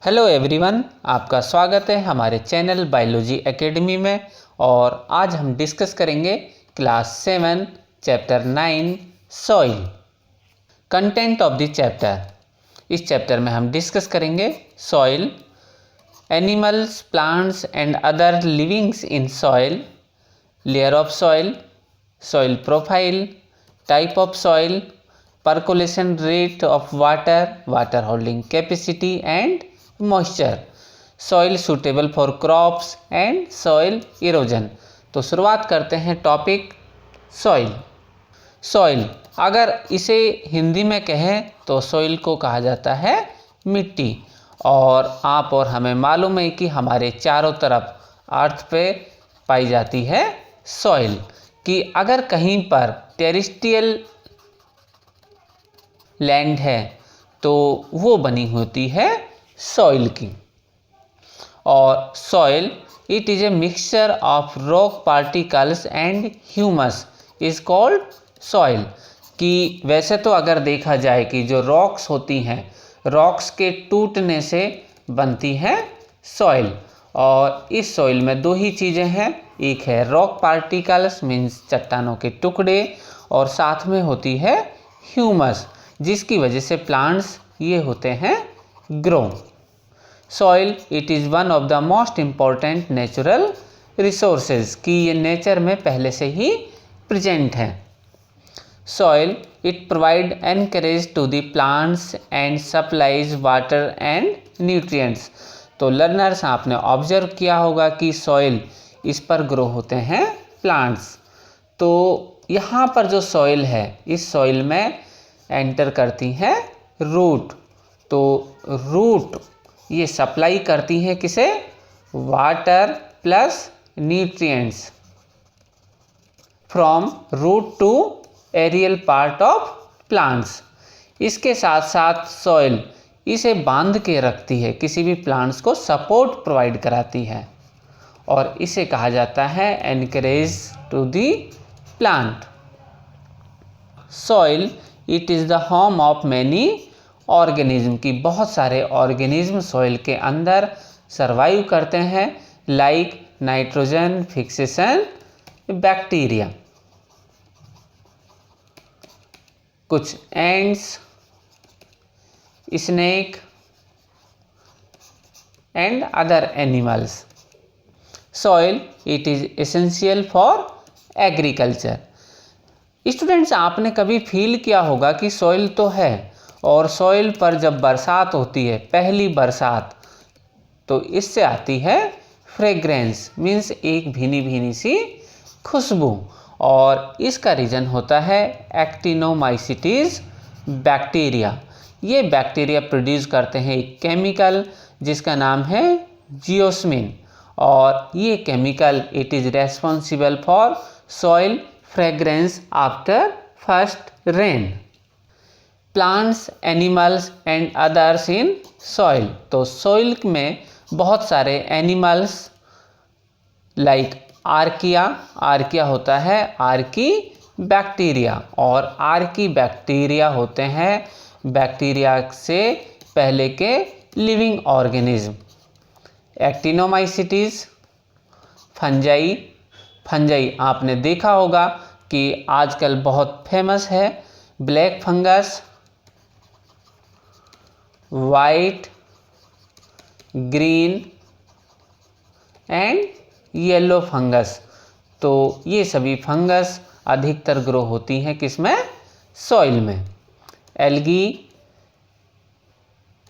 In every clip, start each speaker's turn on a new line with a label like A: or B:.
A: Hello everyone, आपका स्वागत है हमारे चैनल बायोलॉजी एकेडमी में। और आज हम डिस्कस करेंगे class 7 chapter 9 soil. Content of the chapter, इस चैप्टर में हम डिस्कस करेंगे soil, animals, plants and other livings in soil, layer of soil, soil profile, type of soil, percolation rate of water, water holding capacity and moisture, soil suitable for crops and soil erosion। तो शुरुआत करते हैं topic soil. Soil अगर इसे हिंदी में कहें तो soil को कहा जाता है मिट्टी। और आप और हमें मालूम है कि हमारे चारों तरफ अर्थ पे पाई जाती है सॉइल। कि अगर कहीं पर टेरेस्ट्रियल लैंड है तो वो बनी होती है सॉइल की। और soil it is a mixture of rock particles and humus is called soil. कि वैसे तो अगर देखा जाए कि जो रॉक्स होती हैं, रॉक्स के टूटने से बनती है सॉइल। और इस सॉइल में दो ही चीज़ें हैं, एक है रॉक पार्टिकल्स मीन्स चट्टानों के टुकड़े, और साथ में होती है ह्यूमस, जिसकी वजह से प्लांट्स ये होते हैं grow. Soil it is one of the most important natural resources, कि ये नेचर में पहले से ही प्रेजेंट है। Soil it provide anchorage to the plants and supplies water and nutrients. तो लर्नर्स, आपने ऑब्जर्व किया होगा कि सॉइल, इस पर ग्रो होते हैं प्लांट्स। तो यहाँ पर जो सॉइल है, इस सॉइल में एंटर करती हैं रूट। तो रूट ये सप्लाई करती हैं किसे? Water plus nutrients from root to aerial part of plants. इसके साथ साथ सॉइल इसे बांध के रखती है, किसी भी प्लांट्स को सपोर्ट प्रोवाइड कराती है, और इसे कहा जाता है anchorage to the plant. Soil it is the home of many organism, की बहुत सारे ऑर्गेनिज्म सॉइल के अंदर सर्वाइव करते हैं, लाइक नाइट्रोजन फिक्सेशन बैक्टीरिया, कुछ ends, snake and other animals. Soil it is essential for agriculture. Students, आपने कभी फील किया होगा कि सॉइल तो है, और सॉइल पर जब बरसात होती है, पहली बरसात, तो इससे आती है फ्रेग्रेंस, मीन्स एक भीनी भीनी सी खुशबू। और इसका रीज़न होता है एक्टिनोमाइसीटीज बैक्टीरिया। ये बैक्टीरिया प्रोड्यूस करते हैं एक केमिकल जिसका नाम है जियोस्मिन, और ये chemical it is responsible for soil fragrance after first rain. Plants, animals and others in soil. तो सॉइल में बहुत सारे एनिमल्स लाइक आर्किया, आर्किया होता है आर्की बैक्टीरिया, और आर्की बैक्टीरिया होते हैं बैक्टीरिया से पहले के लिविंग ऑर्गेनिज्म। एक्टिनोमाइसीटीज, फंजाई, फंजाई आपने देखा होगा कि आजकल बहुत फेमस है, black fungus, white, green and yellow fungus. तो ये सभी फंगस अधिकतर ग्रो होती हैं किसमें? सॉइल में। Algae,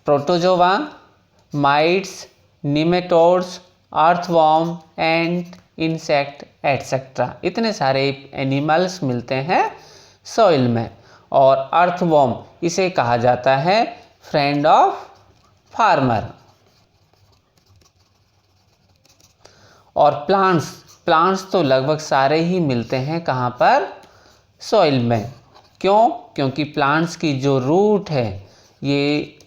A: protozoa, mites, nematodes, earthworm and insect etcetera, इतने सारे एनिमल्स मिलते हैं सॉइल में। और अर्थवॉर्म इसे कहा जाता है फ्रेंड ऑफ फार्मर। और प्लांट्स, प्लांट्स तो लगभग सारे ही मिलते हैं कहाँ पर? सॉइल में। क्यों? क्योंकि प्लांट्स की जो रूट है ये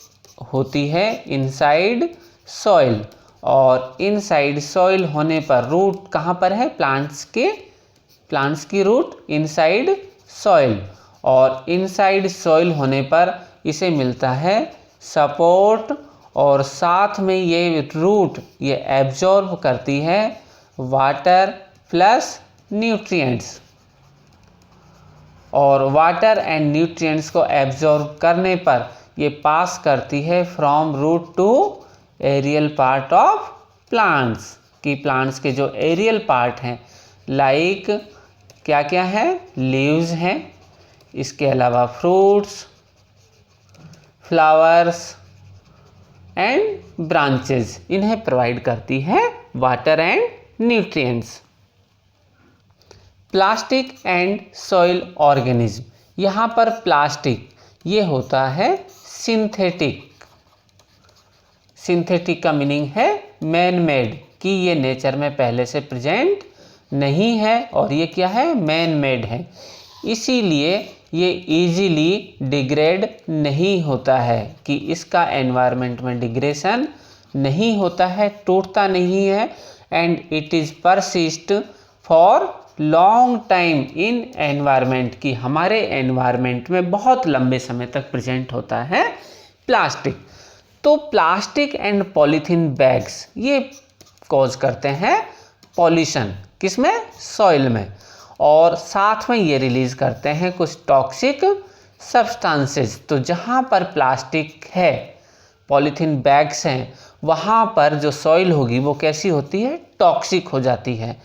A: होती है इनसाइड सॉइल, और इनसाइड सॉइल होने पर रूट कहाँ पर है? प्लांट्स की रूट इनसाइड सॉइल, और इनसाइड सॉइल होने पर इसे मिलता है सपोर्ट और साथ में ये रूट ये एब्जॉर्ब करती है वाटर प्लस न्यूट्रिएंट्स, और वाटर एंड न्यूट्रिएंट्स को एब्जॉर्ब करने पर ये पास करती है from root to aerial part of plants, कि प्लांट्स के जो एरियल पार्ट हैं लाइक क्या क्या है, लीव्स हैं, इसके अलावा फ्रूट्स, फ्लावर्स एंड ब्रांचेस, इन्हें प्रोवाइड करती है water and nutrients. Plastic and soil organism, यहाँ पर प्लास्टिक ये होता है सिंथेटिक। सिंथेटिक का मीनिंग है मैन मेड, कि ये नेचर में पहले से प्रेजेंट नहीं है और ये क्या है, मैन मेड है, इसीलिए ये इजीली डिग्रेड नहीं होता है, कि इसका एनवायरनमेंट में डिग्रेशन नहीं होता है, टूटता नहीं है, and it is persist for long time in environment, कि हमारे एनवायरनमेंट में बहुत लंबे समय तक प्रेजेंट होता है प्लास्टिक। तो प्लास्टिक एंड पॉलीथीन बैग्स ये कॉज करते हैं पॉल्यूशन, किसमें, सॉइल में, और साथ में ये रिलीज करते हैं कुछ टॉक्सिक सब्सटेंसेस। तो जहाँ पर प्लास्टिक है, पॉलीथीन बैग्स हैं, वहाँ पर जो सॉइल होगी वो कैसी होती है, टॉक्सिक हो जाती है,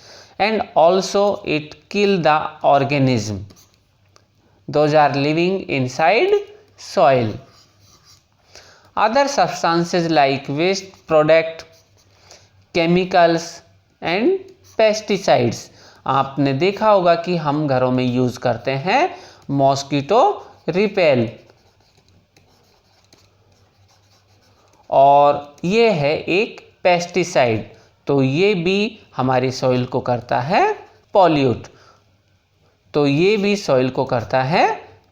A: and also it kill the organism those are living inside soil. Other substances like waste product, chemicals and pesticides, आपने देखा होगा कि हम घरों में यूज़ करते हैं मॉस्किटो रिपेल, और ये है एक पेस्टिसाइड, तो ये भी हमारी सॉइल को करता है पॉल्यूट, तो ये भी सॉइल को करता है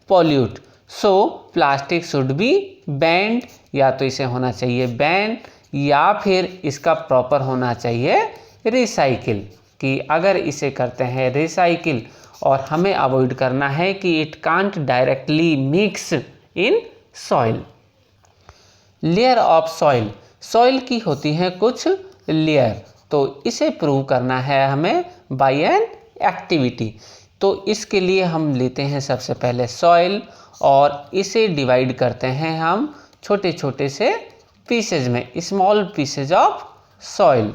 A: pollute. So plastic should be band, या तो इसे होना चाहिए बैन, या फिर इसका प्रॉपर होना चाहिए रिसाइकिल, कि अगर इसे करते हैं रिसाइकिल, और हमें अवॉइड करना है कि it can't directly mix in soil. Layer of soil, soil की होती हैं कुछ लेयर, तो इसे प्रूव करना है हमें बाय एन एक्टिविटी। तो इसके लिए हम लेते हैं सबसे पहले सॉइल, और इसे डिवाइड करते हैं हम छोटे छोटे से पीसेज में, small pieces of soil.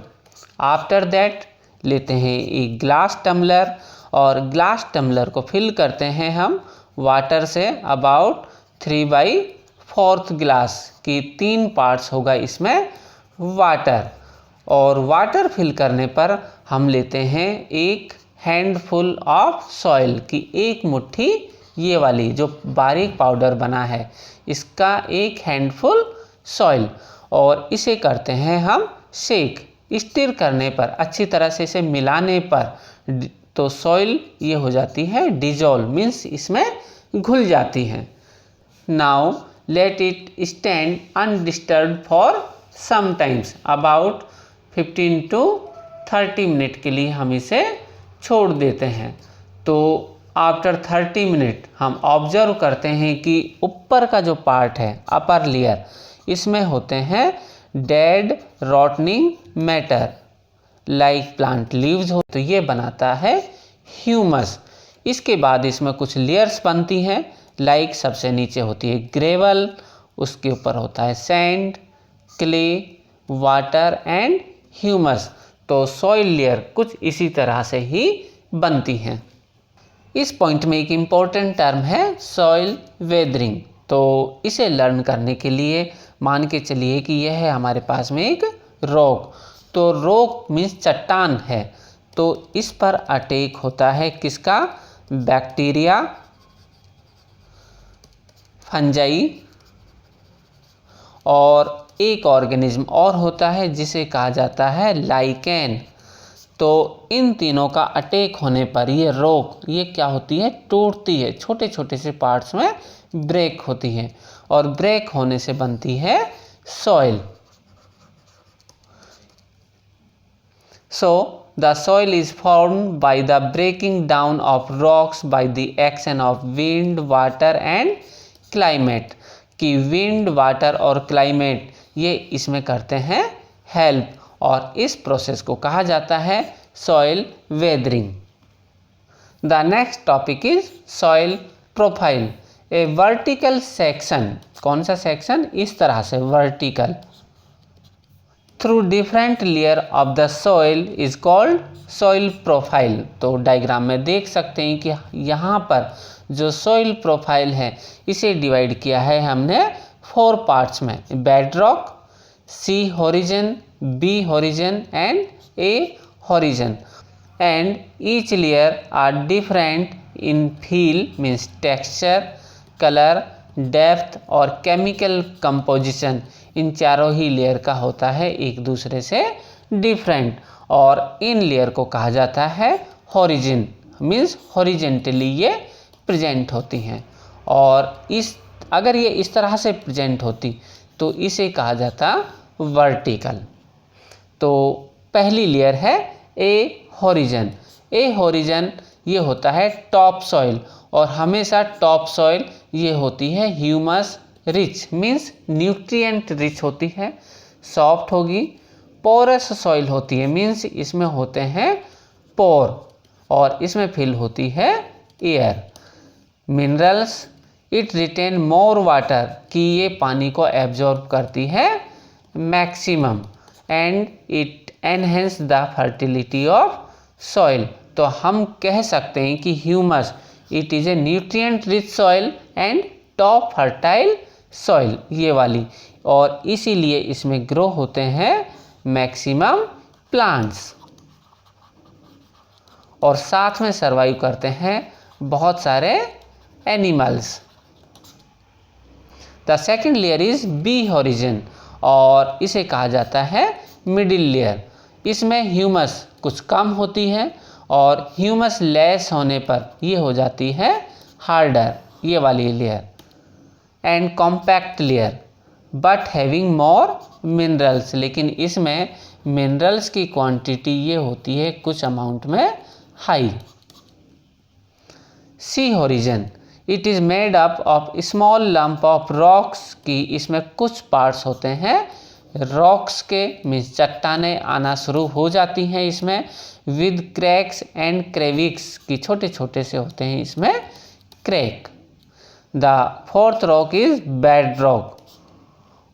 A: After that लेते हैं एक ग्लास टम्बलर, और ग्लास टम्बलर को फिल करते हैं हम वाटर से, अबाउट 3/4 ग्लास, की 3 पार्ट्स होगा इसमें वाटर, और वाटर फिल करने पर हम लेते हैं एक हैंडफुल ऑफ सॉइल, की एक मुट्ठी ये वाली जो बारीक पाउडर बना है इसका एक हैंडफुल सॉइल, और इसे करते हैं हम शेक। स्टिर करने पर, अच्छी तरह से इसे मिलाने पर, तो सॉइल ये हो जाती है डिजॉल्व, मीन्स इसमें घुल जाती है। Now let it stand undisturbed for some times, about 15 to 30 minute के लिए हम इसे छोड़ देते हैं। तो आफ्टर 30 मिनट हम ऑब्जर्व करते हैं कि ऊपर का जो पार्ट है, अपर लेयर, इसमें होते हैं dead rotting matter like plant leaves हो, तो ये बनाता है ह्यूमस। इसके बाद इसमें कुछ लेयर्स बनती हैं, लाइक सबसे नीचे होती है ग्रेवल, उसके ऊपर होता है sand, clay, water and humus. तो सॉइल लेयर कुछ इसी तरह से ही बनती हैं। इस पॉइंट में एक इम्पॉर्टेंट टर्म है सॉइल वेदरिंग, तो इसे लर्न करने के लिए मान के चलिए कि यह है हमारे पास में एक रॉक, तो रॉक मीन्स चट्टान है, तो इस पर अटैक होता है किसका, बैक्टीरिया, फंजाई, और एक ऑर्गेनिज्म और होता है जिसे कहा जाता है लाइकेन। तो इन तीनों का अटैक होने पर ये रॉक ये क्या होती है, टूटती है, छोटे छोटे से पार्ट्स में ब्रेक होती है, और ब्रेक होने से बनती है soil. So the soil is formed by the breaking down of rocks by the action of wind, water and climate, कि विंड, वाटर और क्लाइमेट ये इसमें करते हैं हेल्प, और इस प्रोसेस को कहा जाता है soil weathering. The next topic is soil profile, A vertical section. कौन सा सेक्शन? इस तरह से vertical through different layer of the soil is called soil profile. तो डायग्राम में देख सकते हैं कि यहाँ पर जो सॉइल प्रोफाइल है इसे डिवाइड किया है हमने 4 पार्ट्स में, bedrock, C horizon, B horizon and A horizon, and each layer are different in feel means texture, colour, depth और केमिकल कंपोजिशन। इन चारों ही लेयर का होता है एक दूसरे से डिफरेंट, और इन लेयर को कहा जाता है होरिजिन, मीन्स हॉरिजेंटली ये प्रेजेंट होती हैं। और अगर ये इस तरह से प्रेजेंट होती तो इसे कहा जाता वर्टिकल। तो पहली लेयर है ए होरिजन। ए होरिजन ये होता है टॉप सॉइल, और हमेशा टॉप सॉइल ये होती है humus rich, means nutrient rich होती है, सॉफ्ट होगी, पोरस सॉइल होती है, मीन्स इसमें होते हैं पोर, और इसमें फिल होती है air. Minerals, it retain more water, कि ये पानी को एब्जॉर्ब करती है maximum, and it enhance the fertility of soil. तो हम कह सकते हैं कि humus it is a nutrient rich soil and top fertile soil, ये वाली, और इसीलिए इसमें ग्रो होते हैं मैक्सिमम प्लांट्स, और साथ में सर्वाइव करते हैं बहुत सारे animals. The second layer is B horizon, और इसे कहा जाता है मिडिल लेयर। इसमें ह्यूमस कुछ कम होती है, और ह्यूमस लेस होने पर ये हो जाती है हार्डर, ये वाली layer, and compact layer but having more minerals, लेकिन इसमें मिनरल्स की क्वांटिटी ये होती है कुछ अमाउंट में high. C horizon, it is made up of small lump of rocks, की इसमें कुछ पार्ट्स होते हैं रॉक्स के, मीन्स चट्टानें आना शुरू हो जाती हैं इसमें, विद क्रैक्स एंड क्रेविक्स, की छोटे छोटे से होते हैं इसमें crack. The fourth rock is bedrock,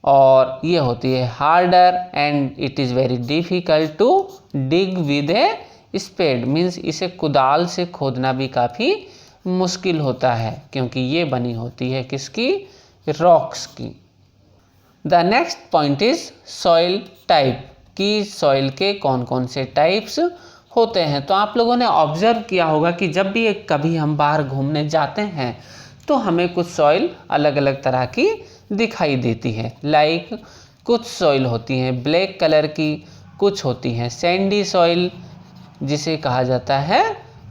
A: और ये होती है harder and it is very difficult to dig with a spade, means इसे कुदाल से खोदना भी काफ़ी मुश्किल होता है, क्योंकि ये बनी होती है किसकी? रॉक्स की। The next point is soil type, की सॉइल के कौन कौन से टाइप्स होते हैं। तो आप लोगों ने ऑब्जर्व किया होगा कि जब भी कभी हम बाहर घूमने जाते हैं तो हमें कुछ सॉइल अलग अलग तरह की दिखाई देती है। लाइक कुछ सॉइल होती हैं ब्लैक कलर की, कुछ होती हैं सैंडी सॉइल जिसे कहा जाता है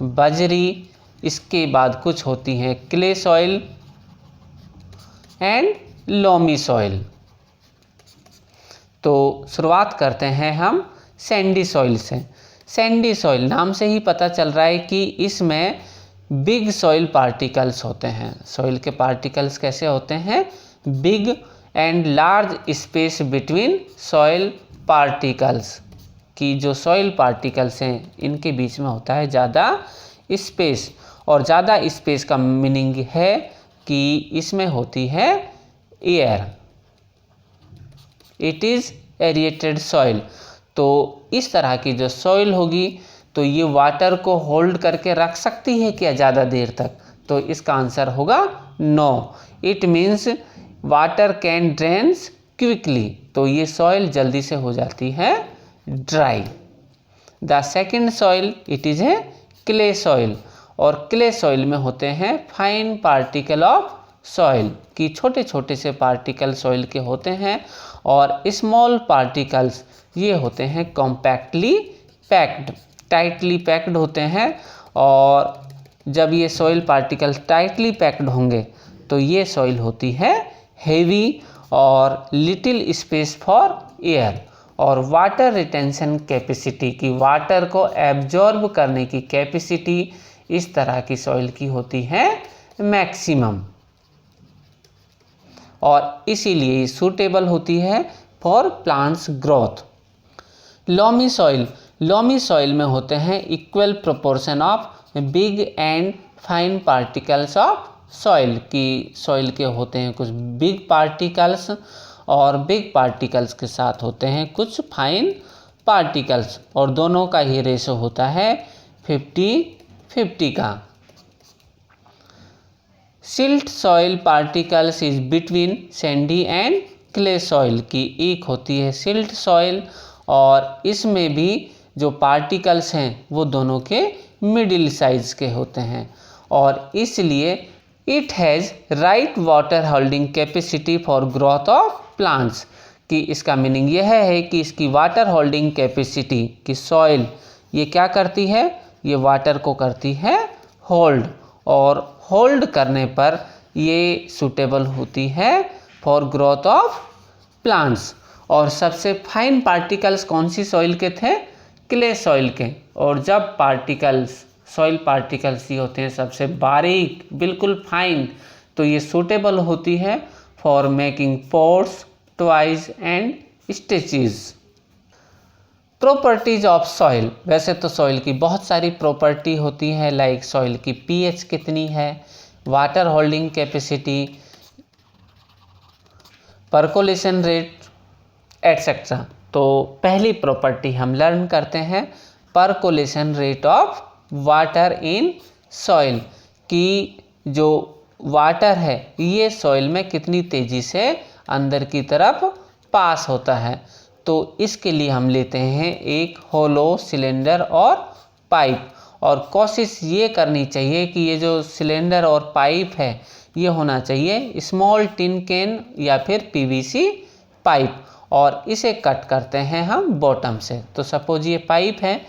A: बजरी, इसके बाद कुछ होती हैं clay soil and loamy soil. तो शुरुआत करते हैं हम सैंडी सॉइल से। सैंडी सॉइल नाम से ही पता चल रहा है कि इसमें बिग सॉइल पार्टिकल्स होते हैं। सॉइल के पार्टिकल्स कैसे होते हैं? Big and large space between soil particles, की जो सॉइल पार्टिकल्स हैं इनके बीच में होता है ज़्यादा स्पेस, और ज़्यादा स्पेस का मीनिंग है कि इसमें होती है air, it is aerated soil. तो इस तरह की जो सॉइल होगी तो ये वाटर को होल्ड करके रख सकती है क्या ज़्यादा देर तक? तो इसका आंसर होगा no, it means water can drains quickly, तो ये सॉइल जल्दी से हो जाती है dry. The second soil it is a clay soil, और क्ले सॉइल में होते हैं फाइन पार्टिकल ऑफ सॉइल, की छोटे छोटे से पार्टिकल सॉइल के होते हैं, और स्मॉल पार्टिकल्स ये होते हैं कॉम्पैक्टली पैक्ड, टाइटली पैक्ड होते हैं। और जब ये सॉइल पार्टिकल टाइटली पैक्ड होंगे तो ये सॉइल होती है हेवी और लिटिल स्पेस फॉर एयर, और वाटर रिटेंशन कैपेसिटी, की वाटर को एब्जॉर्ब करने की कैपेसिटी इस तरह की सॉइल की होती है मैक्सिमम, और इसीलिए सूटेबल होती है for plants growth. Loamy soil में होते हैं equal proportion of big and fine particles of soil, की सॉइल के होते हैं कुछ बिग पार्टिकल्स और बिग पार्टिकल्स के साथ होते हैं कुछ फाइन पार्टिकल्स, और दोनों का ही रेशो होता है 50-50 का। Silt soil particles is between Sandy and clay soil, की एक होती है सिल्ट सॉइल और इसमें भी जो पार्टिकल्स हैं वो दोनों के मिडिल साइज के होते हैं, और इसलिए it has right water holding capacity for growth of plants, कि इसका मीनिंग यह है कि इसकी वाटर होल्डिंग कैपेसिटी की सॉइल ये क्या करती है, ये वाटर को करती है होल्ड, और होल्ड करने पर ये सूटेबल होती है फॉर ग्रोथ ऑफ प्लांट्स। और सबसे फाइन पार्टिकल्स कौन सी सॉइल के थे, क्ले सॉइल के, और जब पार्टिकल्स सॉइल पार्टिकल्स ये होते हैं सबसे बारीक बिल्कुल फाइन, तो ये सूटेबल होती है for making pots, toys and statues. Properties of soil, वैसे तो सॉइल की बहुत सारी प्रॉपर्टी होती है, लाइक सॉइल की पीएच कितनी है, water holding capacity, percolation rate etcetera. तो पहली प्रॉपर्टी हम लर्न करते हैं percolation rate of water in soil, की जो वाटर है ये सॉइल में कितनी तेज़ी से अंदर की तरफ पास होता है। तो इसके लिए हम लेते हैं एक होलो सिलेंडर और पाइप, और कोशिश ये करनी चाहिए कि ये जो सिलेंडर और पाइप है ये होना चाहिए स्मॉल टिन कैन या फिर पीवीसी पाइप, और इसे कट करते हैं हम बॉटम से। तो सपोज ये पाइप है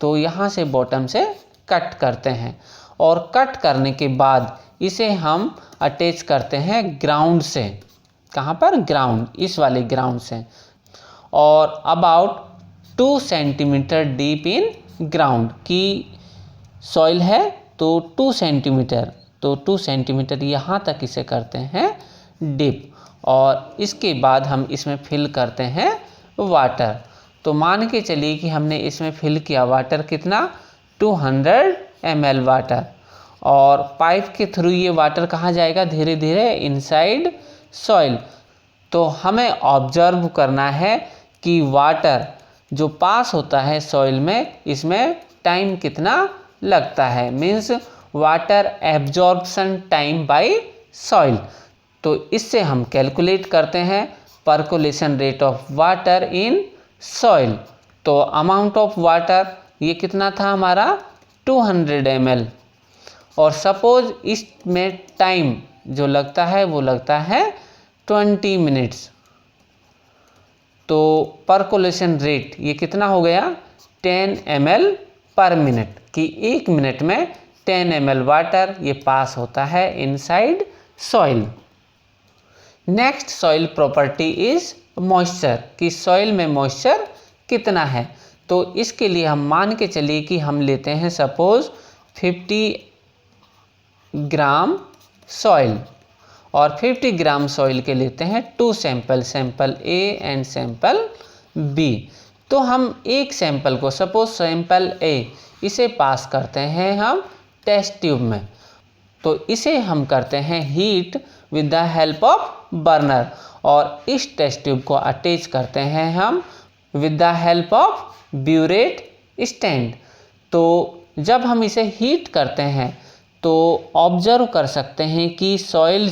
A: तो यहाँ से बॉटम से कट करते हैं, और कट करने के बाद इसे हम अटैच करते हैं ग्राउंड से। कहाँ पर, ग्राउंड, इस वाले ग्राउंड से, और about 2 centimetre deep in ground, की सॉइल है तो 2 सेंटीमीटर, तो 2 सेंटीमीटर यहाँ तक इसे करते हैं डीप, और इसके बाद हम इसमें फिल करते हैं वाटर। तो मान के चलिए कि हमने इसमें फिल किया वाटर कितना, 200 ml वाटर, और पाइप के थ्रू ये वाटर कहाँ जाएगा, धीरे धीरे इनसाइड सॉइल। तो हमें ऑब्जर्व करना है कि वाटर जो पास होता है सॉइल में, इसमें टाइम कितना लगता है, means water absorption time by soil. तो इससे हम कैलकुलेट करते हैं percolation rate of water in soil. तो अमाउंट ऑफ वाटर ये कितना था हमारा 200 ml, और सपोज इसमें टाइम जो लगता है वो लगता है 20 मिनट्स। तो परकोलेशन रेट ये कितना हो गया 10 ml पर मिनट, कि 1 मिनट में 10 ml वाटर ये पास होता है inside soil. Next soil property is moisture, कि सॉइल में मॉइस्चर कितना है। तो इसके लिए हम मान के चलिए कि हम लेते हैं सपोज 50 ग्राम सॉइल, और 50 ग्राम सॉइल के लेते हैं 2 sample, sample A and sample B. तो हम एक सैंपल को, सपोज सैंपल ए, इसे पास करते हैं हम टेस्ट ट्यूब में। तो इसे हम करते हैं heat with the help of burner, और इस टेस्ट ट्यूब को अटैच करते हैं हम with the help of burette stand. तो जब हम इसे हीट करते हैं तो ऑब्जर्व कर सकते हैं कि सॉइल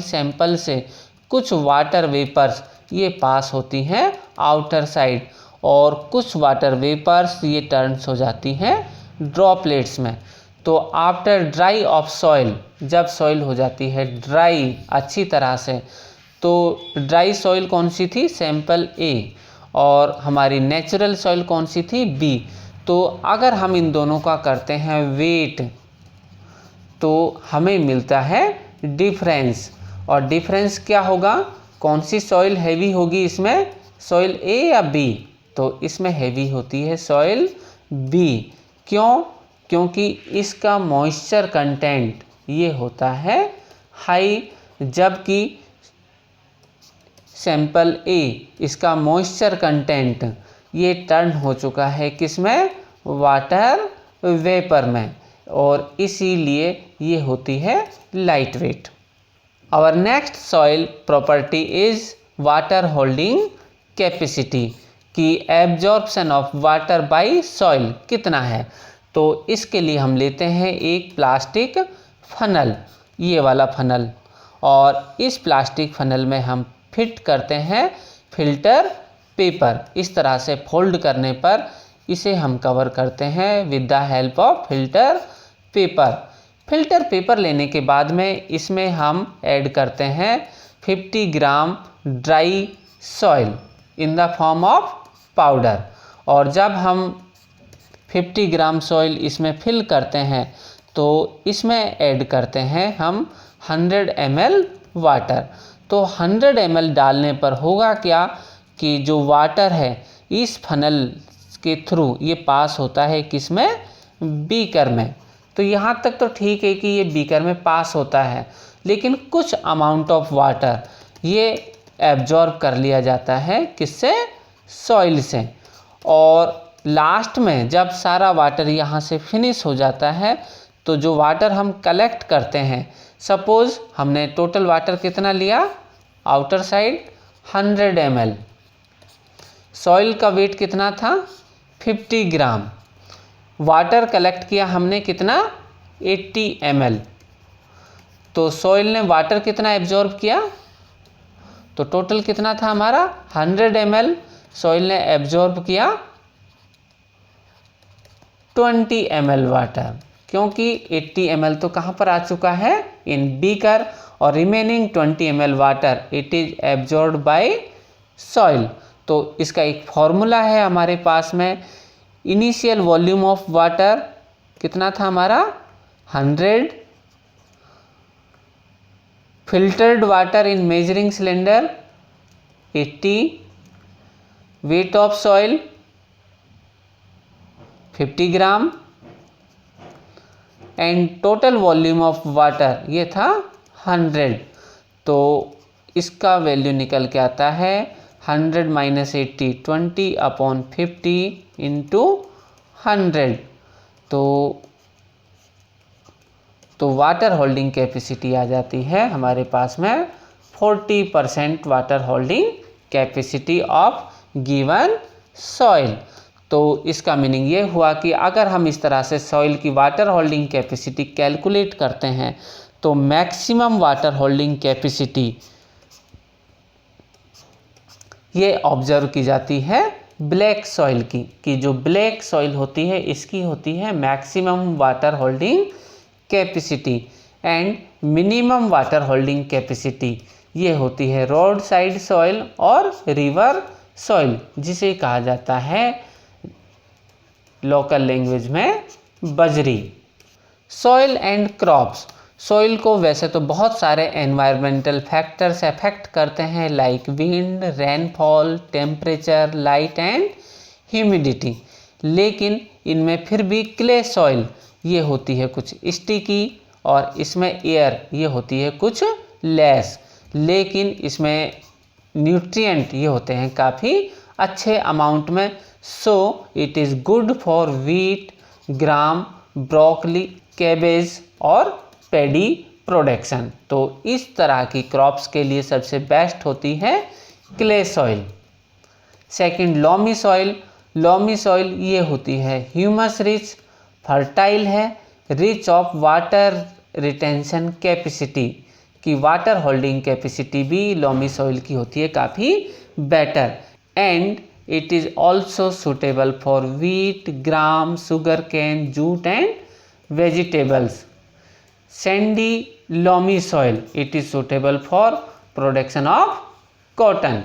A: सैंपल से कुछ वाटर वेपर्स ये पास होती हैं आउटर साइड, और कुछ वाटर वेपर्स ये टर्न्स हो जाती हैं ड्रॉपलेट्स में। तो आफ्टर ड्राई ऑफ सॉइल, जब सॉइल हो जाती है ड्राई अच्छी तरह से, तो ड्राई सॉइल कौन सी थी, सैंपल ए, और हमारी नेचुरल सॉइल कौन सी थी, बी। तो अगर हम इन दोनों का करते हैं वेट तो हमें मिलता है डिफरेंस, और डिफरेंस क्या होगा, कौन सी सॉइल हैवी होगी इसमें, सॉइल ए या बी। तो इसमें हैवी होती है सॉइल बी। क्यों, क्योंकि इसका मॉइस्चर कंटेंट ये होता है हाई, जबकि सैंपल ए इसका मॉइस्चर कंटेंट ये टर्न हो चुका है किसमें, वाटर वेपर में, और इसीलिए ये होती है light weight. Our next soil property is water holding capacity, कि absorption of water by soil कितना है। तो इसके लिए हम लेते हैं एक प्लास्टिक फनल, ये वाला फनल, और इस प्लास्टिक फनल में हम फिट करते हैं फिल्टर पेपर। इस तरह से फोल्ड करने पर इसे हम कवर करते हैं with the help of filter paper. Filter paper लेने के बाद में इसमें हम ऐड करते हैं 50 gram dry soil in the form of powder, और जब हम 50 ग्राम सॉइल इसमें फिल करते हैं तो इसमें ऐड करते हैं हम 100 ml वाटर। तो 100 ml डालने पर होगा क्या कि जो वाटर है इस फनल के थ्रू ये पास होता है किसमें, बीकर में। तो यहाँ तक तो ठीक है कि ये बीकर में पास होता है, लेकिन कुछ अमाउंट ऑफ वाटर ये एब्जॉर्ब कर लिया जाता है किससे, सॉइल से। और लास्ट में जब सारा वाटर यहाँ से फिनिश हो जाता है तो जो वाटर हम कलेक्ट करते हैं, सपोज़ हमने टोटल वाटर कितना लिया, आउटर साइड 100 ml, सॉइल का वेट कितना था 50 ग्राम, वाटर कलेक्ट किया हमने कितना 80 ml, तो सॉइल ने वाटर कितना एब्जॉर्ब किया, तो टोटल कितना था हमारा 100 ml, सॉइल ने एब्जॉर्ब किया 20 ml वाटर, क्योंकि 80 ml तो कहाँ पर आ चुका है, इन बीकर, और remaining 20 ml water it is absorb by soil. तो इसका एक फॉर्मूला है हमारे पास में, इनिशियल वॉल्यूम ऑफ वाटर कितना था हमारा 100, filtered water in measuring cylinder 80, weight of soil 50 gram, and total volume of water ये था 100। तो इसका वैल्यू निकल के आता है 100 - 80, 20/50 इंटू 100। तो वाटर होल्डिंग कैपेसिटी आ जाती है हमारे पास में 40% water holding capacity of given soil. तो इसका मीनिंग ये हुआ कि अगर हम इस तरह से सॉइल की वाटर होल्डिंग कैपेसिटी कैलकुलेट करते हैं तो मैक्सिमम वाटर होल्डिंग कैपेसिटी ये ऑब्जर्व की जाती है ब्लैक सॉइल की, कि जो ब्लैक सॉइल होती है इसकी होती है maximum water holding capacity, and minimum water holding capacity ये होती है रोड साइड सॉइल और रिवर सॉइल, जिसे कहा जाता है लोकल लैंग्वेज में बजरी। सॉइल एंड क्रॉप्स, सॉइल को वैसे तो बहुत सारे एनवायरमेंटल फैक्टर्स अफेक्ट करते हैं, like wind, rainfall, temperature, light and humidity, लेकिन इनमें फिर भी क्ले सॉइल ये होती है कुछ स्टिकी, और इसमें एयर ये होती है कुछ लेस, लेकिन इसमें न्यूट्रिएंट ये होते हैं काफ़ी अच्छे अमाउंट में। So it is good for wheat, gram, broccoli, cabbage और पैडी प्रोडक्शन। तो इस तरह की क्रॉप्स के लिए सबसे बेस्ट होती है clay soil. Second, loamy soil. Loamy soil ये होती है ह्यूमस रिच, फर्टाइल है, rich of water retention capacity, कि वाटर होल्डिंग कैपेसिटी भी लॉमी सॉइल की होती है काफ़ी better, and it is also suitable for wheat, gram, sugar cane, jute and vegetables. Sandy loamy soil it is suitable for production of cotton.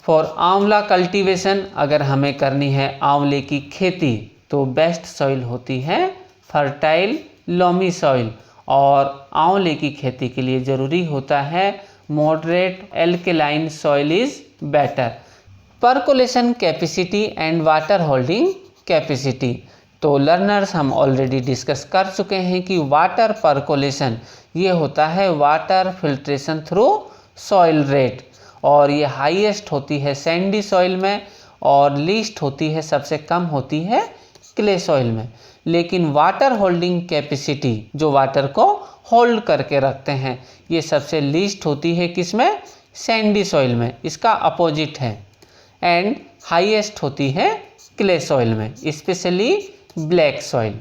A: For आंवला cultivation, अगर हमें करनी है आंवले की खेती तो बेस्ट सॉइल होती है फर्टाइल लॉमी सॉइल, और आंवले की खेती के लिए ज़रूरी होता है moderate alkaline soil is better. Percolation capacity and water holding capacity, तो लर्नर्स हम ऑलरेडी डिस्कस कर चुके हैं कि वाटर परकोलेशन ये होता है water filtration through soil rate, और ये हाईएस्ट होती है सैंडी सॉइल में और लीस्ट होती है, सबसे कम होती है क्ले सॉइल में। लेकिन वाटर होल्डिंग कैपेसिटी, जो वाटर को होल्ड करके रखते हैं, ये सबसे लीस्ट होती है किसमें? सैंडी सॉइल में, इसका अपोजिट है। एंड हाईएस्ट होती है क्ले सॉइल में, specially black soil.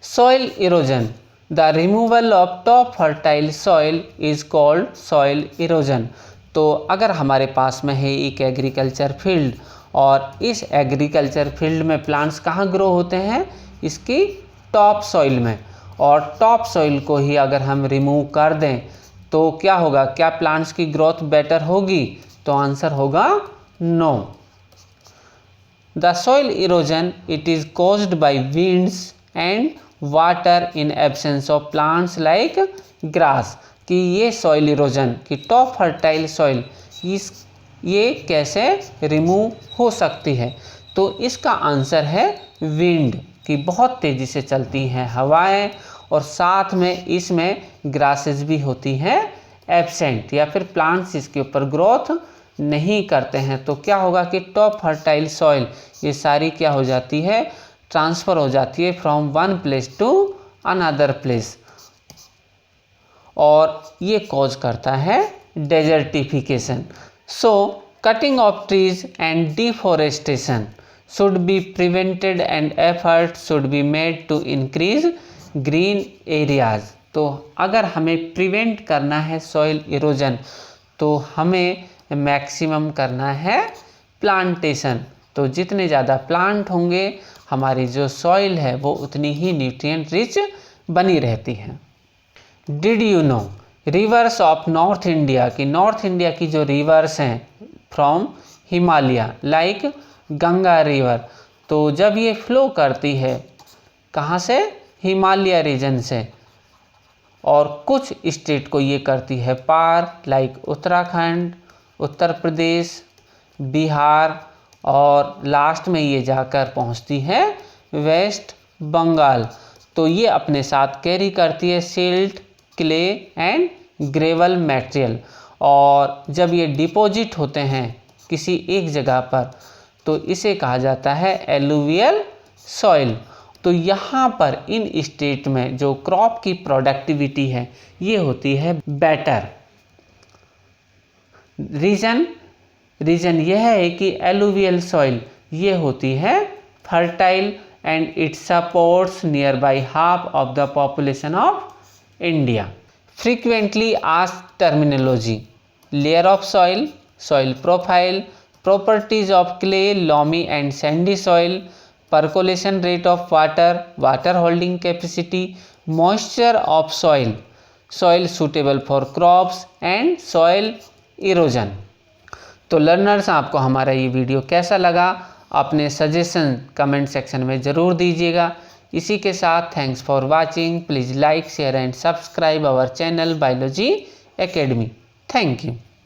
A: Soil erosion, the removal of top fertile soil is called soil erosion. तो अगर हमारे पास में है एक एग्रीकल्चर फील्ड, और इस एग्रीकल्चर फील्ड में प्लांट्स कहाँ ग्रो होते हैं? इसकी टॉप सॉइल में, और टॉप सॉइल को ही अगर हम रिमूव कर दें तो क्या होगा? क्या प्लांट्स की ग्रोथ बेटर होगी? तो आंसर होगा no. The soil erosion it is caused by winds and water in absence of plants like grass. कि ये सॉइल इरोजन की टॉप फर्टाइल सॉइल ये कैसे रिमूव हो सकती है? तो इसका आंसर है विंड, कि बहुत तेज़ी से चलती हैं हवाएं, और साथ में इसमें ग्रासेस भी होती हैं एब्सेंट, या फिर प्लांट्स इसके ऊपर ग्रोथ नहीं करते हैं। तो क्या होगा कि टॉप फर्टाइल सॉइल ये सारी क्या हो जाती है? ट्रांसफ़र हो जाती है from one place to another place, और ये कॉज करता है desertification. So cutting of trees and deforestation should be prevented and effort should be made to increase green areas। तो अगर हमें प्रिवेंट करना है सॉइल इरोजन, तो हमें मैक्सिमम करना है प्लांटेशन। तो जितने ज़्यादा प्लांट होंगे, हमारी जो सॉइल है वो उतनी ही न्यूट्रिएंट रिच बनी रहती है। Did you know reverse of north India, की नॉर्थ इंडिया की जो रिवर्स हैं from Himalaya, like Ganga river, तो जब ये फ्लो करती है कहाँ से? हिमालय रीजन से, और कुछ स्टेट को ये करती है पार, लाइक उत्तराखंड, उत्तर प्रदेश, बिहार, और लास्ट में ये जाकर पहुँचती है वेस्ट बंगाल। तो ये अपने साथ कैरी करती है silt, clay and gravel material, और जब ये डिपॉजिट होते हैं किसी एक जगह पर, तो इसे कहा जाता है एलुवियल सॉइल। तो यहाँ पर इन स्टेट में जो क्रॉप की प्रोडक्टिविटी है ये होती है बेटर। रीजन यह है कि एलुवियल सॉइल ये होती है fertile, and it supports near by half of the population of India. Frequently asked terminology: layer of soil, soil profile, properties of clay, loamy and sandy soil, percolation rate of water, water holding capacity, moisture of soil, soil suitable for crops and soil erosion। तो learners, आपको हमारा ये video कैसा लगा? अपने suggestion comment section में ज़रूर दीजिएगा। इसी के साथ thanks for watching. Please like, share and subscribe our channel biology academy. Thank you.